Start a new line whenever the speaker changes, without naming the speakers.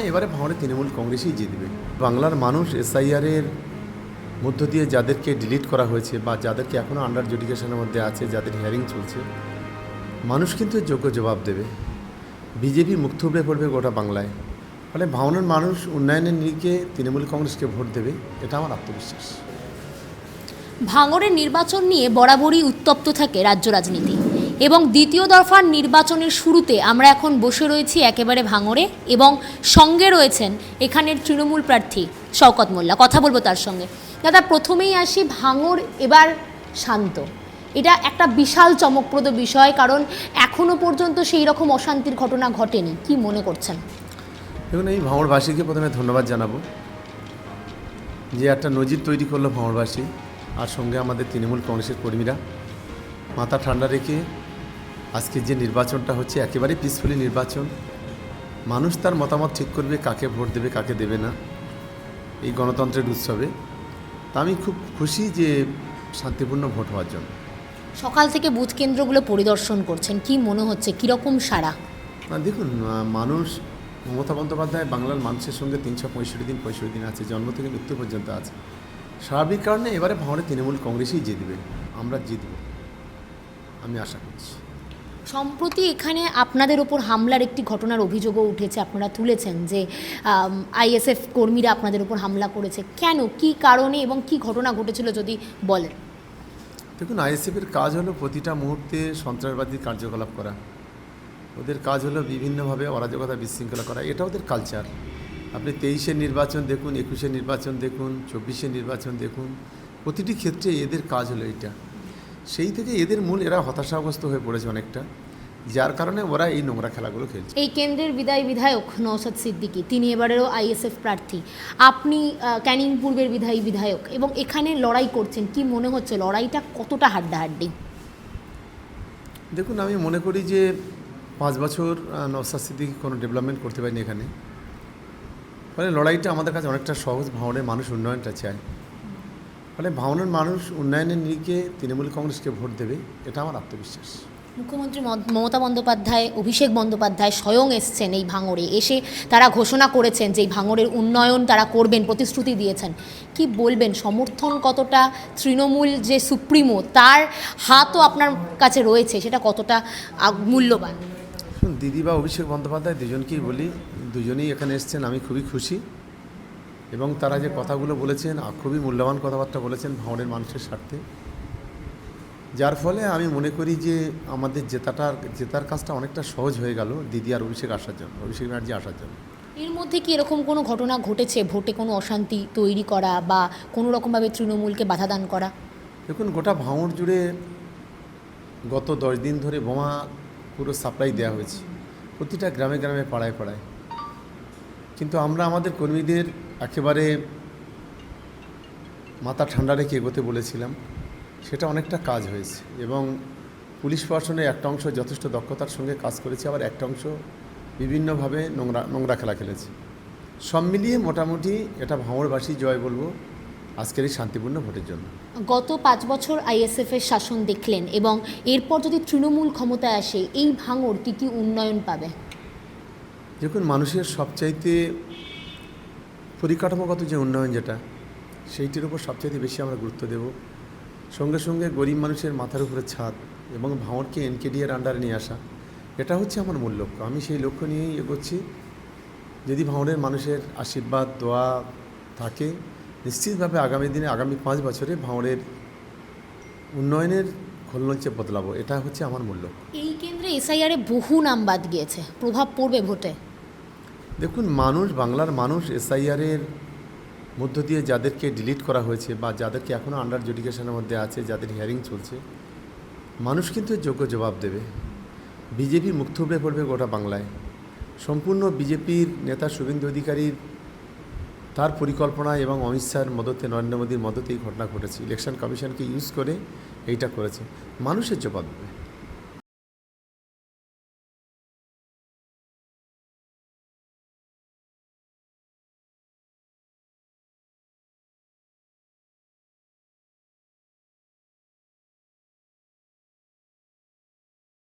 এবারে ভাঙড়ে তৃণমূল কংগ্রেসই জিতবে। বাংলার মানুষ এসআইআরের মধ্য দিয়ে যাদেরকে ডিলিট করা হয়েছে বা যাদেরকে এখনও আন্ডার জুডিকেশনের মধ্যে আছে, যাদের হিয়ারিং চলছে, মানুষ কিন্তু যোগ্য জবাব দেবে। বিজেপি মুখ থুবড়ে পড়বে গোটা বাংলায়। ফলে ভাঙড়ের মানুষ উন্নয়নের নিরিখে তৃণমূল কংগ্রেসকে ভোট দেবে, এটা আমার আত্মবিশ্বাস।
ভাঙড়ের নির্বাচন নিয়ে বরাবরই উত্তপ্ত থাকে রাজ্য রাজনীতি এবং দ্বিতীয় দফার নির্বাচনের শুরুতে আমরা এখন বসে রয়েছি একেবারে ভাঙড়ে এবং সঙ্গে রয়েছেন এখানের তৃণমূল প্রার্থী শওকত মোল্লা। কথা বলবো তার সঙ্গে। দাদা, প্রথমেই আসি, ভাঙড় এবার শান্ত, এটা একটা বিশাল চমকপ্রদ বিষয়, কারণ এখনও পর্যন্ত সেই রকম অশান্তির ঘটনা ঘটেনি। কি মনে করছেন?
দেখুন, এই ভাঙড়বাসীকে প্রথমে ধন্যবাদ জানাবো যে একটা নজির তৈরি করলো ভাঙড়বাসী আর সঙ্গে আমাদের তৃণমূল কংগ্রেসের কর্মীরা মাথা ঠান্ডা রেখে আজকে যে নির্বাচনটা হচ্ছে একেবারেই পিসফুলি নির্বাচন। মানুষ তার মতামত ঠিক করবে কাকে ভোট দেবে কাকে দেবে না এই গণতন্ত্রের উৎসবে। তা আমি খুব খুশি যে শান্তিপূর্ণ ভোট হওয়ার জন্য।
সকাল থেকে বুথ কেন্দ্রগুলো পরিদর্শন করছেন, কি মনে হচ্ছে, কীরকম সাড়া?
দেখুন, মানুষ, মমতা বন্দ্যোপাধ্যায় বাংলার মানুষের সঙ্গে 365 দিন আছে, জন্ম থেকে মৃত্যু পর্যন্ত আছে। স্বাভাবিক কারণে এবারে ভাঙড়ে তৃণমূল কংগ্রেসই জিতবে, আমরা জিতব আমি আশা করছি।
সম্প্রতি এখানে আপনাদের ওপর হামলার একটি ঘটনার অভিযোগও উঠেছে, আপনারা তুলেছেন যে আইএসএফ কর্মীরা আপনাদের ওপর হামলা করেছে। কেন, কি কারণে এবং কি ঘটনা ঘটেছিল যদি বলেন?
দেখুন, আইএসএফের কাজ হলো প্রতিটা মুহূর্তে সন্ত্রাসবাদী কার্যকলাপ করা। ওদের কাজ হলো বিভিন্নভাবে অরাজকতা বিশৃঙ্খলা করা, এটা ওদের কালচার। আপনি 23-এর নির্বাচন দেখুন, 21-এর নির্বাচন দেখুন, 24-এর নির্বাচন দেখুন, প্রতিটি ক্ষেত্রে এদের কাজ হলো এইটা। সেই থেকে এদের মূল এরা হতাশাগ্রস্ত হয়ে পড়েছে অনেকটা, যার কারণে ওরা এই নোংরা খেলাগুলো খেলছে।
এই কেন্দ্রের বিধায়ক নওশাদ সিদ্দিকী, তিনি এবারেরও আইএসএফ প্রার্থী, আপনি ক্যানিং পূর্বের বিধায়ক এবং এখানে লড়াই করছেন। কি মনে হচ্ছে লড়াইটা কতটা হাড্ডাহাড্ডি?
দেখুন, আমি মনে করি যে 5 বছর নওশাদ সিদ্দিকী কোনো ডেভেলপমেন্ট করতে পারেনি এখানে। ফলে লড়াইটা আমাদের কাছে অনেকটা সহজ। ভাঙড়ের মানুষ উন্নয়নটা চায়, ফলে ভাঙড়ের মানুষ উন্নয়নের নিরিখে তৃণমূল কংগ্রেসকে ভোট দেবে, এটা আমার আত্মবিশ্বাস।
মুখ্যমন্ত্রী মমতা বন্দ্যোপাধ্যায়, অভিষেক বন্দ্যোপাধ্যায় স্বয়ং এসছেন এই ভাঙড়ে, এসে তারা ঘোষণা করেছেন যে এই ভাঙড়ের উন্নয়ন তারা করবেন, প্রতিশ্রুতি দিয়েছেন। কি বলবেন, সমর্থন কতটা, তৃণমূল যে সুপ্রিমো তার হাতও আপনার কাছে রয়েছে, সেটা কতটা মূল্যবান?
দিদি বা অভিষেক বন্দ্যোপাধ্যায় দুজনকেই বলি, দুজনেই এখানে এসছেন, আমি খুবই খুশি। এবং তারা যে কথাগুলো বলেছেন খুবই মূল্যবান কথাবার্তা বলেছেন ভাঙড়ের মানুষের স্বার্থে, যার ফলে আমি মনে করি যে আমাদের জেতার কাজটা অনেকটা সহজ হয়ে গেল দিদি আর অভিষেক ব্যানার্জি আসার জন্য।
এর মধ্যে কি এরকম কোনো ঘটনা ঘটেছে, ভোটে কোনো অশান্তি তৈরি করা বা কোনো রকমভাবে তৃণমূলকে বাধাদান করা?
দেখুন, গোটা ভাঙড় জুড়ে গত 10 দিন ধরে বোমা পুরো সাপ্লাই দেওয়া হয়েছে প্রতিটা গ্রামে গ্রামে পাড়ায় পাড়ায়। কিন্তু আমরা আমাদের কর্মীদের একেবারে মাথা ঠান্ডা রেখে এগোতে বলেছিলাম, সেটা অনেকটা কাজ হয়েছে। এবং পুলিশ প্রশাসনের একটা অংশ যথেষ্ট দক্ষতার সঙ্গে কাজ করেছে, আবার একটা অংশ বিভিন্নভাবে নোংরা খেলা খেলেছে। সব মিলিয়ে মোটামুটি এটা ভাঙড়বাসী জয় বলবো আজকের এই শান্তিপূর্ণ ভোটের জন্য।
গত 5 বছর আইএসএফের শাসন দেখলেন এবং এরপর যদি তৃণমূল ক্ষমতায় আসে, এই ভাঙড় কী উন্নয়ন পাবে?
দেখুন, মানুষের সবচাইতে পরিকাঠামোগত যে উন্নয়ন যেটা, সেইটির উপর সবচাইতে বেশি আমরা গুরুত্ব দেব। সঙ্গে সঙ্গে গরিব মানুষের মাথার উপরে ছাদ এবং ভাঙড়কে এনকেডিএর আন্ডারে নিয়ে আসা, এটা হচ্ছে আমার মূল লক্ষ্য। আমি সেই লক্ষ্য নিয়েই এগোচ্ছি। যদি ভাঙড়ের মানুষের আশীর্বাদ দোয়া থাকে, নিশ্চিতভাবে আগামী দিনে, আগামী 5 বছরে ভাঙড়ের উন্নয়নের খোলনলচে বদলাবো, এটা হচ্ছে আমার মূল লক্ষ্য।
এই কেন্দ্রে এসআইআরে বহু নাম বাদ গিয়েছে, প্রভাব পড়বে ভোটে?
দেখুন, বাংলার মানুষ এসআইআরের মধ্য দিয়ে যাদেরকে ডিলিট করা হয়েছে বা যাদেরকে এখনও আন্ডার জুডিকেশনের মধ্যে আছে, যাদের হিয়ারিং চলছে, মানুষ কিন্তু যোগ্য জবাব দেবে। বিজেপি মুখ থুবড়ে পড়বে গোটা বাংলায়। সম্পূর্ণ বিজেপির নেতা শুভেন্দু অধিকারীর তার পরিকল্পনা এবং অমিত শাহর মদতে, নরেন্দ্র মোদীর মদতে এই ঘটনা ঘটেছে। ইলেকশন কমিশনকে ইউজ করে এইটা করেছে, মানুষের জবাব দেবে।